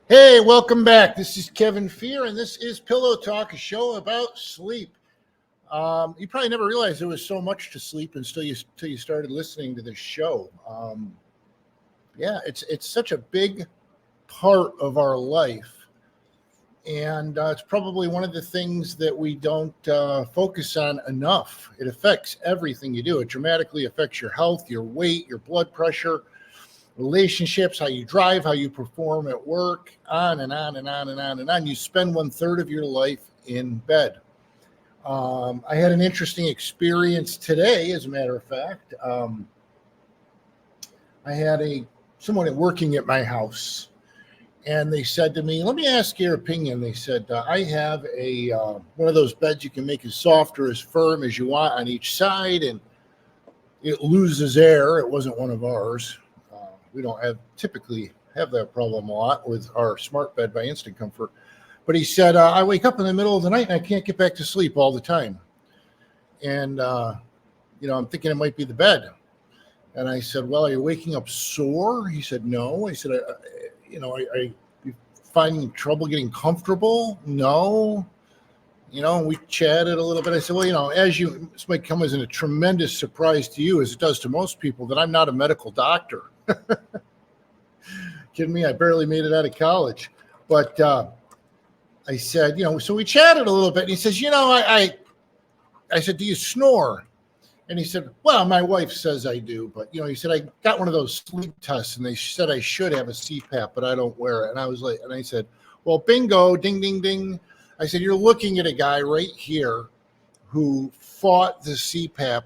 Hey, welcome back. This is Kevin Fear, and this is Pillow Talk, a show about sleep. You probably never realized there was so much to sleep until you started listening to this show. Yeah, it's such a big part of our life, and it's probably one of the things that we don't focus on enough. It affects everything you do. It dramatically affects your health, your weight, your blood pressure, relationships, how you drive, how you perform at work, on and on and on and on and on. You spend 1/3 of your life in bed. I had an interesting experience today, as a matter of fact. I had someone working at my house, and they said to me, "Let me ask your opinion." They said, "I have a one of those beds you can make as soft or as firm as you want on each side, and it loses air." It wasn't one of ours. We don't typically have that problem a lot with our smart bed by Instant Comfort. But he said, "I wake up in the middle of the night and I can't get back to sleep all the time. And, I'm thinking it might be the bed." And I said, "Well, are you waking up sore?" He said, "No." I said, "Are you finding trouble getting comfortable?" "No." And we chatted a little bit. I said, "Well, this might come as a tremendous surprise to you, as it does to most people, that I'm not a medical doctor." Kidding me? I barely made it out of college. But I said, so we chatted a little bit. And he says, I said, "Do you snore?" And he said, "Well, my wife says I do. But, he said, I got one of those sleep tests and they said I should have a CPAP, but I don't wear it." And I said, "Well, bingo, ding, ding, ding." I said, "You're looking at a guy right here who fought the CPAP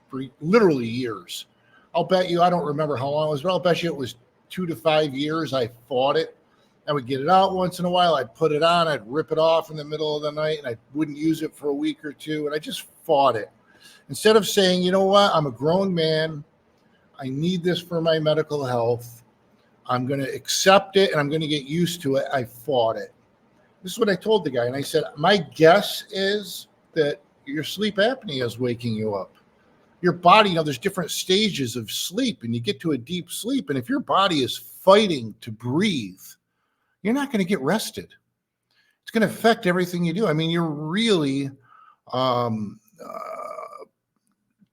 for literally years. I'll bet you, I don't remember how long it was, but I'll bet you it was 2 to 5 years I fought it. I would get it out once in a while. I'd put it on. I'd rip it off in the middle of the night, and I wouldn't use it for a week or two. And I just fought it. Instead of saying, you know what, I'm a grown man. I need this for my medical health. I'm going to accept it, and I'm going to get used to it. I fought it." This is what I told the guy. And I said, "My guess is that your sleep apnea is waking you up. Your body, there's different stages of sleep, and you get to a deep sleep. And if your body is fighting to breathe, you're not going to get rested. It's going to affect everything you do. I mean, you're really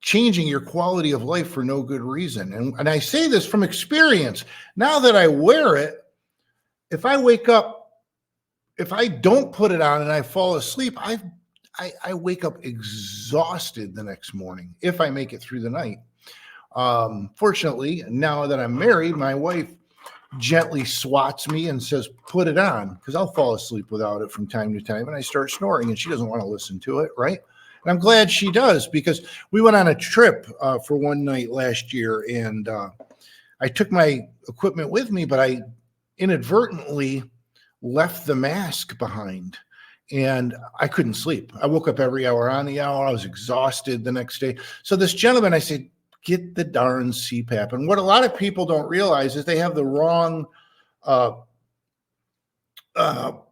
changing your quality of life for no good reason." And I say this from experience. Now that I wear it, if I wake up, if I don't put it on and I fall asleep, I wake up exhausted the next morning if I make it through the night. Fortunately, now that I'm married, my wife gently swats me and says, "Put it on," because I'll fall asleep without it from time to time, and I start snoring, and she doesn't want to listen to it, right? And I'm glad she does, because we went on a trip for one night last year, and I took my equipment with me, but I inadvertently left the mask behind. And I couldn't sleep. I woke up every hour on the hour. I was exhausted the next day. So this gentleman, I said, "Get the darn CPAP." And what a lot of people don't realize is they have the wrong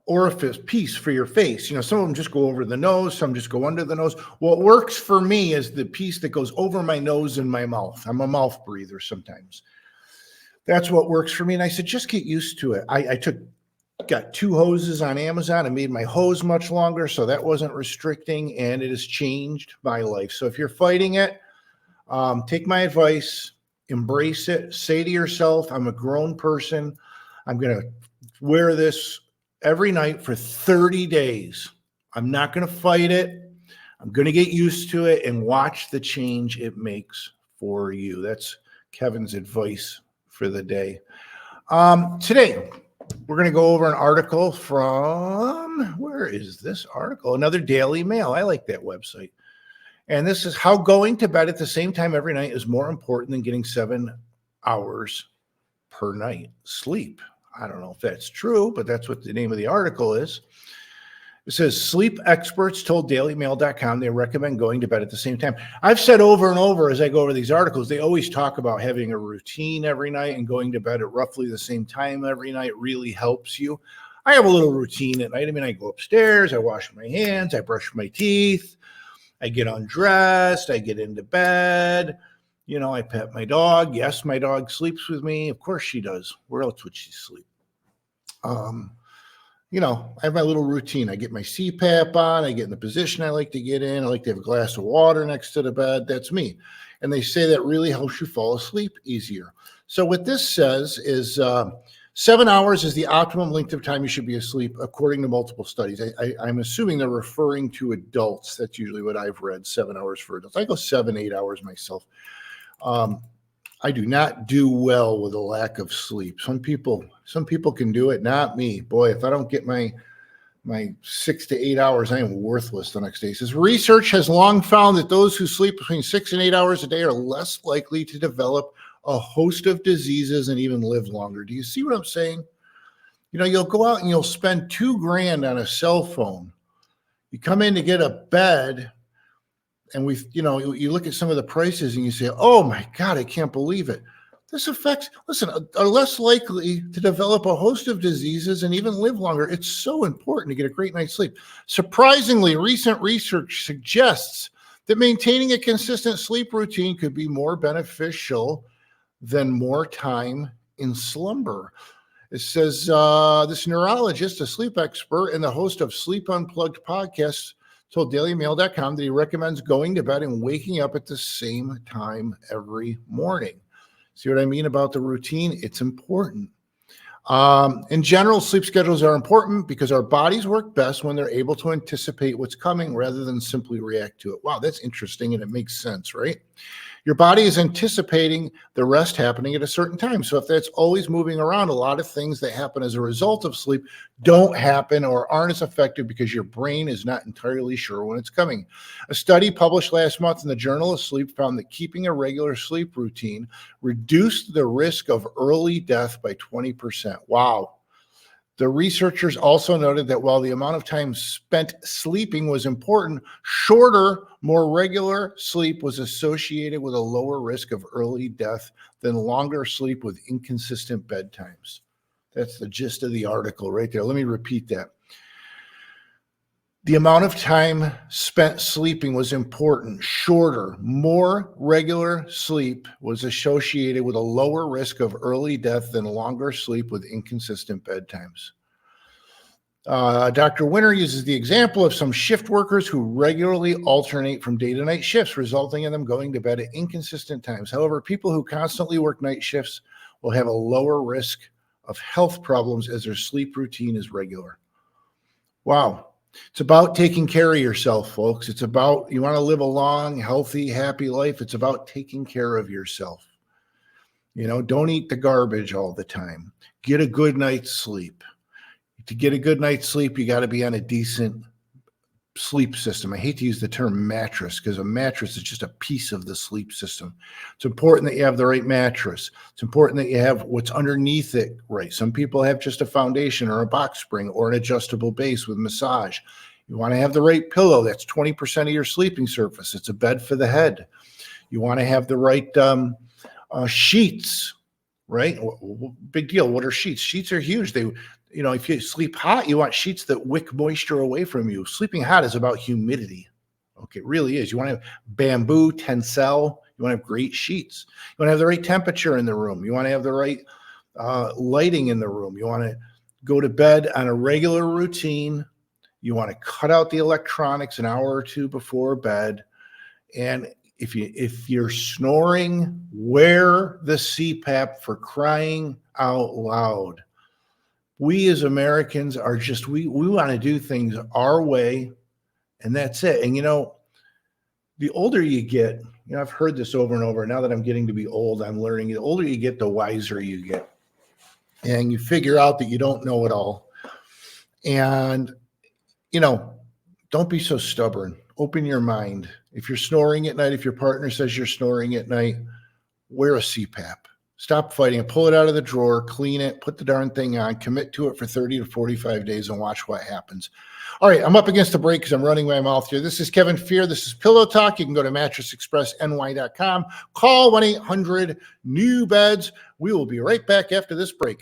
orifice piece for your face. Some of them just go over the nose. Some just go under the nose. What works for me is the piece that goes over my nose and my mouth. I'm a mouth breather sometimes. That's what works for me. And I said, just get used to it. I got 2 hoses on Amazon and made my hose much longer, so that wasn't restricting, and it has changed my life. So if you're fighting it, take my advice, embrace it, say to yourself, "I'm a grown person. I'm going to wear this every night for 30 days. I'm not going to fight it. I'm going to get used to it, and watch the change it makes for you." That's Kevin's advice for the day. Today, we're going to go over an article from, where is this article? Another Daily Mail. I like that website. And this is how going to bed at the same time every night is more important than getting 7 hours per night sleep. I don't know if that's true, but that's what the name of the article is. It says, sleep experts told dailymail.com they recommend going to bed at the same time. I've said over and over as I go over these articles, they always talk about having a routine every night, and going to bed at roughly the same time every night really helps you. I have a little routine at night. I go upstairs, I wash my hands, I brush my teeth, I get undressed, I get into bed. I pet my dog. Yes, my dog sleeps with me. Of course she does. Where else would she sleep? I have my little routine. I get my CPAP on, I get in the position I like to get in. I like to have a glass of water next to the bed. That's me. And they say that really helps you fall asleep easier. So what this says is 7 hours is the optimum length of time you should be asleep, according to multiple studies. I'm assuming they're referring to adults. That's usually what I've read, 7 hours for adults. I go 7, 8 hours myself. I do not do well with a lack of sleep. Some people can do it, not me. Boy, if I don't get my 6 to 8 hours, I am worthless the next day. It says research has long found that those who sleep between 6 and 8 hours a day are less likely to develop a host of diseases and even live longer. Do you see what I'm saying? You'll go out and you'll spend $2,000 on a cell phone. You come in to get a bed, and you look at some of the prices and you say, oh my God, I can't believe it. This affects, are less likely to develop a host of diseases and even live longer. It's so important to get a great night's sleep. Surprisingly, recent research suggests that maintaining a consistent sleep routine could be more beneficial than more time in slumber. It says this neurologist, a sleep expert, and the host of Sleep Unplugged podcasts told dailymail.com that he recommends going to bed and waking up at the same time every morning. See what I mean about the routine? It's important. In general, sleep schedules are important because our bodies work best when they're able to anticipate what's coming rather than simply react to it. Wow, that's interesting, and it makes sense, right? Your body is anticipating the rest happening at a certain time. So if that's always moving around, a lot of things that happen as a result of sleep don't happen or aren't as effective because your brain is not entirely sure when it's coming. A study published last month in the Journal of Sleep found that keeping a regular sleep routine reduced the risk of early death by 20%. Wow. The researchers also noted that while the amount of time spent sleeping was important, shorter, more regular sleep was associated with a lower risk of early death than longer sleep with inconsistent bedtimes. That's the gist of the article right there. Let me repeat that. The amount of time spent sleeping was important. Shorter, more regular sleep was associated with a lower risk of early death than longer sleep with inconsistent bedtimes. Dr. Winter uses the example of some shift workers who regularly alternate from day to night shifts, resulting in them going to bed at inconsistent times. However, people who constantly work night shifts will have a lower risk of health problems as their sleep routine is regular. Wow. It's about taking care of yourself, folks. It's about, you want to live a long, healthy, happy life. It's about taking care of yourself. Don't eat the garbage all the time. Get a good night's sleep. To get a good night's sleep, you got to be on a decent sleep system. I hate to use the term mattress because a mattress is just a piece of the sleep system. It's important that you have the right mattress. It's important that you have what's underneath it right. Some people have just a foundation or a box spring or an adjustable base with massage. You want to have the right pillow. That's 20% of your sleeping surface. It's a bed for the head. You want to have the right sheets, right? Big deal. What are sheets? Sheets are huge. If you sleep hot, you want sheets that wick moisture away from you. Sleeping hot is about humidity. Okay, it really is. You want to have bamboo, tencel. You want to have great sheets. You want to have the right temperature in the room. You want to have the right lighting in the room. You want to go to bed on a regular routine. You want to cut out the electronics an hour or two before bed. And if you're snoring, wear the CPAP, for crying out loud. We as Americans are just, we want to do things our way, and that's it. And the older you get, I've heard this over and over. Now that I'm getting to be old, I'm learning. The older you get, the wiser you get. And you figure out that you don't know it all. And, don't be so stubborn. Open your mind. If you're snoring at night, if your partner says you're snoring at night, wear a CPAP. Stop fighting it. Pull it out of the drawer, clean it, put the darn thing on, commit to it for 30 to 45 days and watch what happens. All right, I'm up against the break because I'm running my mouth here. This is Kevin Fear. This is Pillow Talk. You can go to mattressexpressny.com. Call 1-800-NEW-BEDS. We will be right back after this break.